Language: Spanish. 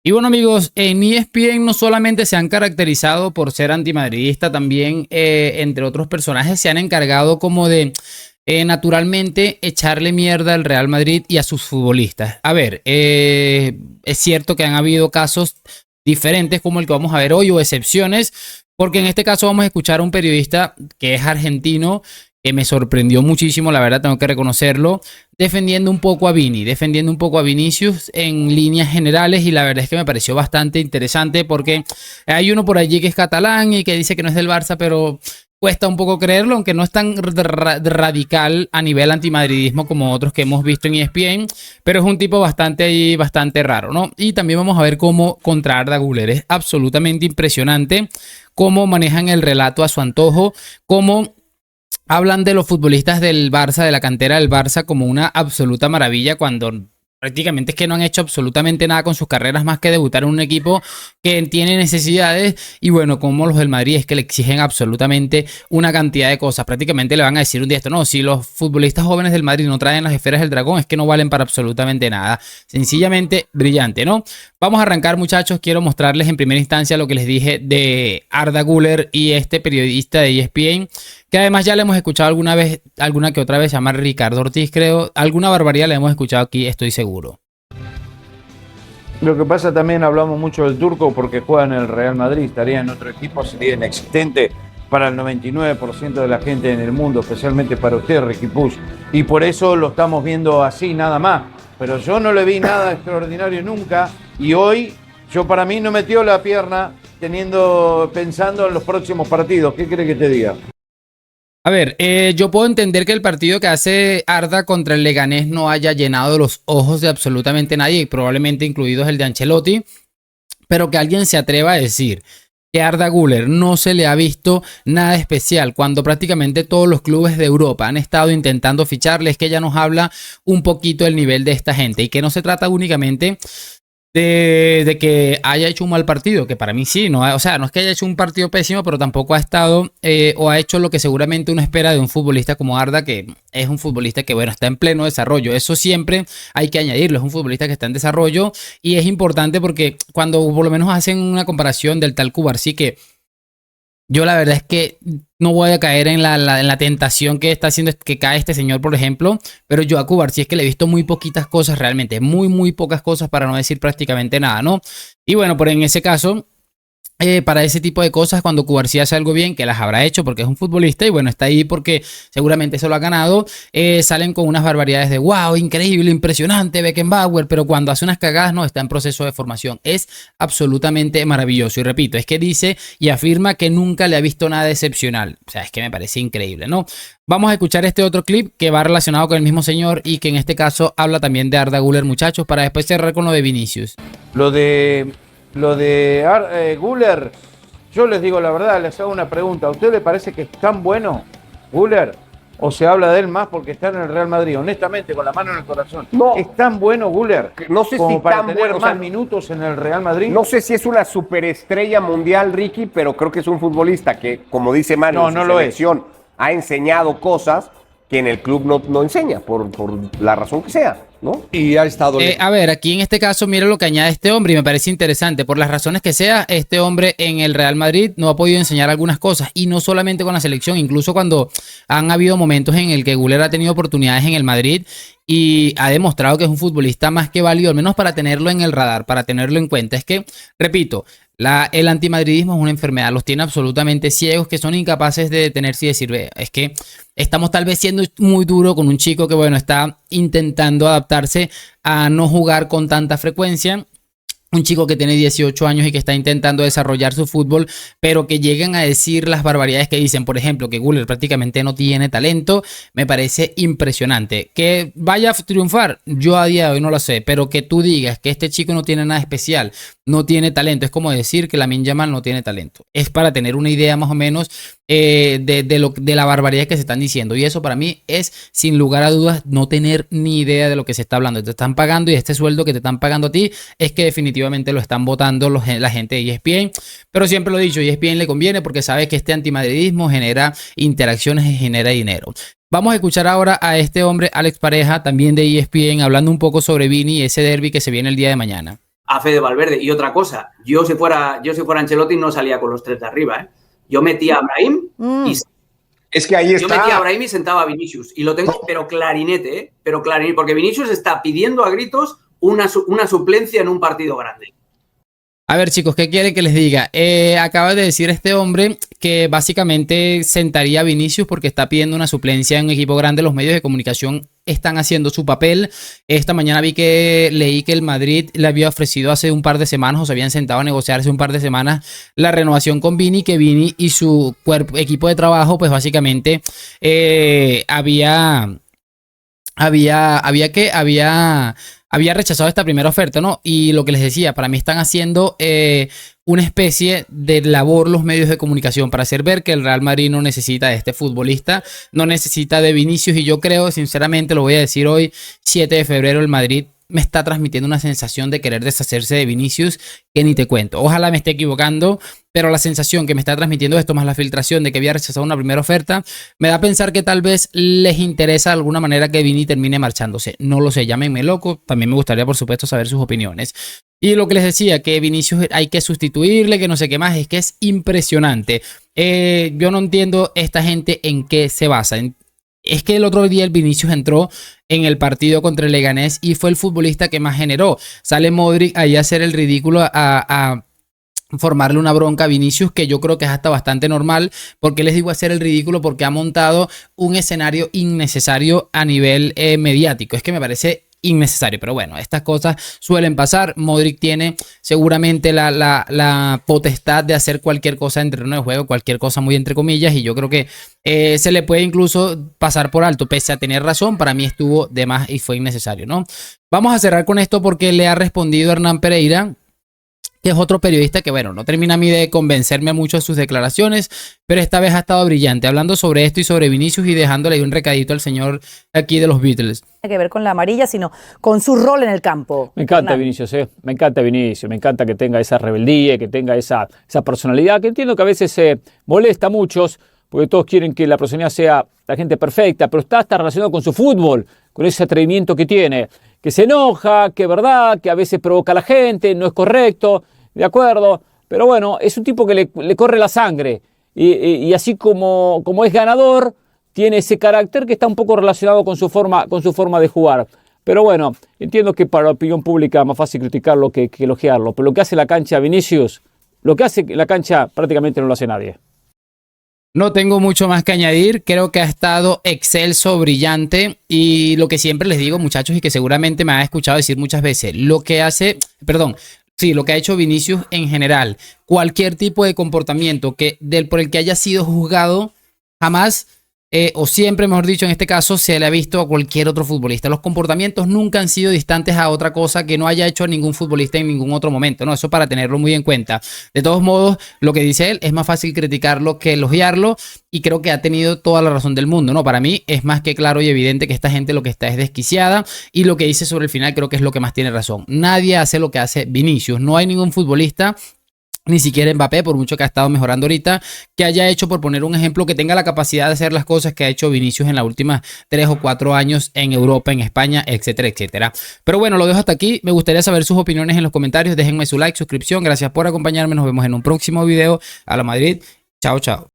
Y bueno amigos, en ESPN no solamente se han caracterizado por ser antimadridista, también entre otros personajes se han encargado como de naturalmente echarle mierda al Real Madrid y a sus futbolistas. A ver, es cierto que han habido casos diferentes como el que vamos a ver hoy o excepciones, porque en este caso vamos a escuchar a un periodista que es argentino que me sorprendió muchísimo, la verdad tengo que reconocerlo, defendiendo un poco a Vini, defendiendo un poco a Vinicius en líneas generales, y la verdad es que me pareció bastante interesante porque hay uno por allí que es catalán y que dice que no es del Barça, pero cuesta un poco creerlo, aunque no es tan radical a nivel antimadridismo como otros que hemos visto en ESPN, pero es un tipo bastante raro, ¿no? Y también vamos a ver cómo contra Arda Güler es absolutamente impresionante cómo manejan el relato a su antojo, cómo hablan de los futbolistas del Barça, de la cantera del Barça, como una absoluta maravilla cuando prácticamente es que no han hecho absolutamente nada con sus carreras más que debutar en un equipo que tiene necesidades. Y bueno, como los del Madrid es que le exigen absolutamente una cantidad de cosas. Prácticamente le van a decir un día esto: no, si los futbolistas jóvenes del Madrid no traen las esferas del dragón es que no valen para absolutamente nada. Sencillamente brillante, ¿no? Vamos a arrancar, muchachos. Quiero mostrarles en primera instancia lo que les dije de Arda Güler y este periodista de ESPN, que además ya le hemos escuchado alguna que otra vez, llamar Ricardo Ortiz, creo. Alguna barbaridad le hemos escuchado aquí, estoy seguro. Lo que pasa, también hablamos mucho del turco porque juega en el Real Madrid, estaría en otro equipo, sería inexistente para el 99% de la gente en el mundo, especialmente para usted, Ricky Puig. Y por eso lo estamos viendo así, nada más. Pero yo no le vi nada extraordinario nunca, y hoy, para mí no metió la pierna pensando en los próximos partidos. ¿Qué quiere que te diga? A ver, yo puedo entender que el partido que hace Arda contra el Leganés no haya llenado los ojos de absolutamente nadie, probablemente incluidos el de Ancelotti, pero que alguien se atreva a decir que a Arda Güler no se le ha visto nada especial cuando prácticamente todos los clubes de Europa han estado intentando ficharle, es que ya nos habla un poquito del nivel de esta gente, y que no se trata únicamente de que haya hecho un mal partido, que para mí sí, no, o sea, no es que haya hecho un partido pésimo, pero tampoco ha estado o ha hecho lo que seguramente uno espera de un futbolista como Arda, que es un futbolista que, bueno, está en pleno desarrollo. Eso siempre hay que añadirlo, es un futbolista que está en desarrollo, y es importante porque cuando por lo menos hacen una comparación del tal Cubarsí, que yo la verdad es que no voy a caer en la tentación que está haciendo que cae este señor, por ejemplo, pero yo a Cubarsí es que le he visto muy poquitas cosas realmente, muy pocas cosas, para no decir prácticamente nada, ¿no? Y bueno, por en ese caso, para ese tipo de cosas, cuando Cubarsí hace algo bien, que las habrá hecho porque es un futbolista y bueno, está ahí porque seguramente se lo ha ganado, salen con unas barbaridades de wow, increíble, impresionante, Beckenbauer, pero cuando hace unas cagadas no, está en proceso de formación. Es absolutamente maravilloso, y repito, es que dice y afirma que nunca le ha visto nada excepcional. O sea, es que me parece increíble, ¿no? Vamos a escuchar este otro clip que va relacionado con el mismo señor y que en este caso habla también de Arda Güler, muchachos, para después cerrar con lo de Vinicius. Lo de Güler, yo les digo la verdad, les hago una pregunta. ¿A usted le parece que es tan bueno Güler? ¿O se habla de él más porque está en el Real Madrid? Honestamente, con la mano en el corazón. No. ¿Es tan bueno Güler No sé como si para tan tener bueno, más minutos en el Real Madrid? No sé si es una superestrella mundial, Ricky, pero creo que es un futbolista que, como dice Mario, en su selección ha enseñado cosas que en el club no enseña, por la razón que sea, ¿no? Y ha estado... A ver, aquí en este caso, mira lo que añade este hombre y me parece interesante. Por las razones que sea, este hombre en el Real Madrid no ha podido enseñar algunas cosas, y no solamente con la selección, incluso cuando han habido momentos en el que Güler ha tenido oportunidades en el Madrid y ha demostrado que es un futbolista más que válido, al menos para tenerlo en el radar, para tenerlo en cuenta. Es que, repito, el antimadridismo es una enfermedad, los tiene absolutamente ciegos, que son incapaces de detenerse y decir, ve, es que estamos tal vez siendo muy duro con un chico que, bueno, está intentando adaptarse a no jugar con tanta frecuencia. Un chico que tiene 18 años y que está intentando desarrollar su fútbol, pero que lleguen a decir las barbaridades que dicen, por ejemplo, que Güler prácticamente no tiene talento, me parece impresionante. Que vaya a triunfar, yo a día de hoy no lo sé, pero que tú digas que este chico no tiene nada especial, no tiene talento, es como decir que Lamine Yamal no tiene talento. Es para tener una idea más o menos de la barbaridad que se están diciendo, y eso para mí es, sin lugar a dudas, no tener ni idea de lo que se está hablando. Te están pagando, y este sueldo que te están pagando a ti es que definitivamente lo están votando la gente de ESPN, pero siempre lo he dicho, ESPN le conviene porque sabe que este antimadridismo genera interacciones y genera dinero. Vamos a escuchar ahora a este hombre, Alex Pareja, también de ESPN, hablando un poco sobre Vini y ese derbi que se viene el día de mañana. a Fede Valverde. Y otra cosa, yo si fuera Ancelotti no salía con los 3 de arriba, ¿eh? Yo metía a Brahim y... Es que ahí está. Yo metía a Brahim y sentaba a Vinicius. Y lo tengo, pero clarinete, ¿eh? Pero clarinete, porque Vinicius está pidiendo a gritos una suplencia en un partido grande. A ver, chicos, ¿qué quieren que les diga? Acaba de decir este hombre que básicamente sentaría a Vinicius porque está pidiendo una suplencia en un equipo grande. Los medios de comunicación están haciendo su papel. Esta mañana leí que el Madrid le había ofrecido hace un par de semanas, o se habían sentado a negociar hace un par de semanas, la renovación con Vini, que Vini y su equipo de trabajo, pues básicamente había rechazado esta primera oferta, ¿no? Y lo que les decía, para mí están haciendo una especie de labor los medios de comunicación para hacer ver que el Real Madrid no necesita de este futbolista, no necesita de Vinicius, y yo creo, sinceramente, lo voy a decir hoy, 7 de febrero, el Madrid me está transmitiendo una sensación de querer deshacerse de Vinicius que ni te cuento. Ojalá me esté equivocando, pero la sensación que me está transmitiendo esto, más la filtración de que había rechazado una primera oferta, me da a pensar que tal vez les interesa de alguna manera que Vini termine marchándose. No lo sé, llámenme loco. También me gustaría, por supuesto, saber sus opiniones. Y lo que les decía, que Vinicius hay que sustituirle, que no sé qué más, es que es impresionante. Yo no entiendo esta gente en qué se basa. Es que el otro día el Vinicius entró en el partido contra el Leganés y fue el futbolista que más generó. Sale Modric ahí a hacer el ridículo, a formarle una bronca a Vinicius, que yo creo que es hasta bastante normal. Porque les digo hacer el ridículo? Porque ha montado un escenario innecesario a nivel mediático. Es que me parece innecesario, pero bueno, estas cosas suelen pasar. Modric tiene seguramente la potestad de hacer cualquier cosa en terreno de juego, cualquier cosa muy entre comillas, y yo creo que se le puede incluso pasar por alto, pese a tener razón. Para mí estuvo de más y fue innecesario, ¿no? Vamos a cerrar con esto porque le ha respondido Hernán Pereira, que es otro periodista que, bueno, no termina a mí de convencerme mucho de sus declaraciones, pero esta vez ha estado brillante, hablando sobre esto y sobre Vinicius y dejándole un recadito al señor aquí de los Beatles. No tiene que ver con la amarilla, sino con su rol en el campo. Me encanta Vinicius, me encanta Vinicius, me encanta que tenga esa rebeldía, que tenga esa personalidad, que entiendo que a veces molesta a muchos, porque todos quieren que la personalidad sea la gente perfecta, pero está hasta relacionado con su fútbol, con ese atrevimiento que tiene, que se enoja, que es verdad, que a veces provoca a la gente, no es correcto, de acuerdo, pero bueno, es un tipo que le corre la sangre y así como es ganador, tiene ese carácter que está un poco relacionado con su forma de jugar. Pero bueno, entiendo que para la opinión pública es más fácil criticarlo que elogiarlo, pero lo que hace la cancha Vinicius, lo que hace la cancha prácticamente no lo hace nadie. No tengo mucho más que añadir, creo que ha estado excelso, brillante, y lo que siempre les digo, muchachos, y que seguramente me han escuchado decir muchas veces, lo que ha hecho Vinicius en general, cualquier tipo de comportamiento por el que haya sido juzgado, jamás, o siempre, mejor dicho, en este caso, se le ha visto a cualquier otro futbolista. Los comportamientos nunca han sido distantes a otra cosa que no haya hecho a ningún futbolista en ningún otro momento, ¿no? Eso para tenerlo muy en cuenta. De todos modos, lo que dice él, es más fácil criticarlo que elogiarlo, y creo que ha tenido toda la razón del mundo, ¿no? Para mí es más que claro y evidente que esta gente lo que está es desquiciada, y lo que dice sobre el final creo que es lo que más tiene razón. Nadie hace lo que hace Vinicius. No hay ningún futbolista, ni siquiera Mbappé, por mucho que ha estado mejorando ahorita, que haya hecho, por poner un ejemplo, que tenga la capacidad de hacer las cosas que ha hecho Vinicius en las últimas 3 o 4 años en Europa, en España, etcétera, etcétera. Pero bueno, lo dejo hasta aquí. Me gustaría saber sus opiniones en los comentarios. Déjenme su like, suscripción. Gracias por acompañarme. Nos vemos en un próximo video. A la Madrid. Chao, chao.